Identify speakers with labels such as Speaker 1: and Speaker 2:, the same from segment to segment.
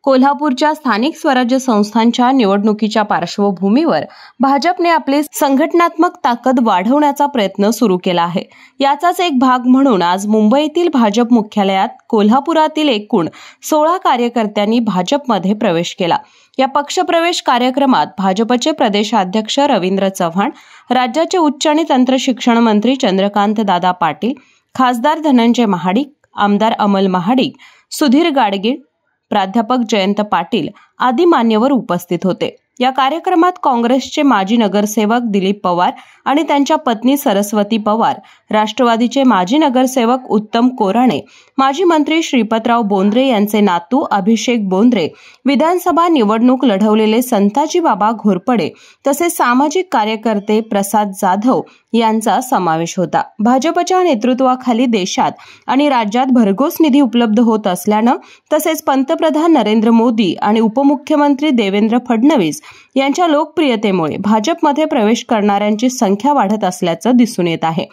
Speaker 1: कोल्हापूरच्या स्थानिक स्वराज्य संस्थांच्या निवडणुकीच्या पार्श्वभूमीवर भाजपने आपली संघटनात्मक ताकद वाढवण्याचा प्रयत्न सुरू केला आहे। याचाच एक भाग म्हणून आज मुंबईतील भाजप मुख्यालयात कोल्हापुरातील एकूण 16 कार्यकर्त्यांनी भाजपमध्ये प्रवेश केला। या पक्षप्रवेश कार्यक्रमात भाजपचे प्रदेशाध्यक्ष रवींद्र चव्हाण, राज्याचे उच्च आणि तंत्र शिक्षण मंत्री चंद्रकांत दादा पाटील, खासदार धनंजय महाडिक, आमदार अमल महाडिक, सुधीर गाडगीळ, प्राध्यापक जयंत पाटील आदी मान्यवर उपस्थित होते। या कार्यक्रमात काँग्रेसचे माजी नगरसेवक दिलीप पवार आणि त्यांच्या पत्नी सरस्वती पवार, राष्ट्रवादीचे माजी नगरसेवक उत्तम कोराणे, माजी मंत्री श्रीपतराव बोंद्रे यांचे नातू अभिषेक बोंद्रे, विधानसभा निवडणूक लढवलेले संताजी बाबा घोरपडे तसेच सामाजिक कार्यकर्ते प्रसाद जाधव यांचा समावेश होता। भाजपच्या नेतृत्वाखाली देशात आणि राज्यात भरघोस निधी उपलब्ध होत असल्यानं तसेच पंतप्रधान नरेंद्र मोदी आणि उपमुख्यमंत्री देवेंद्र फडणवीस यांच्या लोकप्रियतेमुळे भाजपमध्ये प्रवेश करणाऱ्यांची संख्या वाढत असल्याचं दिसून येत आहे।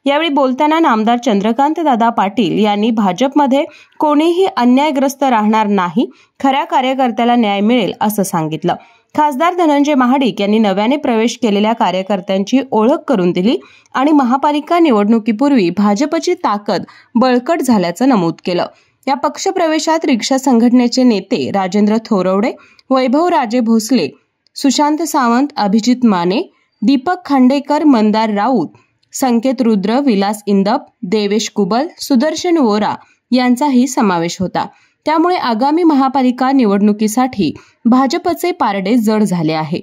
Speaker 1: यावेळी बोलताना नामदार चंद्रकांत दादा पाटील यांनी भाजपमध्ये कोणीही अन्यायग्रस्त राहणार नाही, खऱ्या कार्यकर्त्याला न्याय मिळेल असं सांगितलं। खासदार धनंजय महाडिक यांनी नव्याने प्रवेश केलेल्या कार्यकर्त्यांची ओळख करून दिली आणि महापालिका निवडणुकीपूर्वी भाजपची ताकद बळकट झाल्याचं नमूद केलं। या पक्षप्रवेशात रिक्षा संघटनेचे नेते राजेंद्र थोरवडे, वैभव राजे भोसले, सुशांत सावंत, अभिजित माने, दीपक खांडेकर, मंदार राऊत, संकेत रुद्र, विलास इंदप, देवेश कुबल, सुदर्शन वोरा यांचाही समावेश होता। त्यामुळे आगामी महापालिका निवडणुकीसाठी भाजपचे पारडे जड झाले आहे।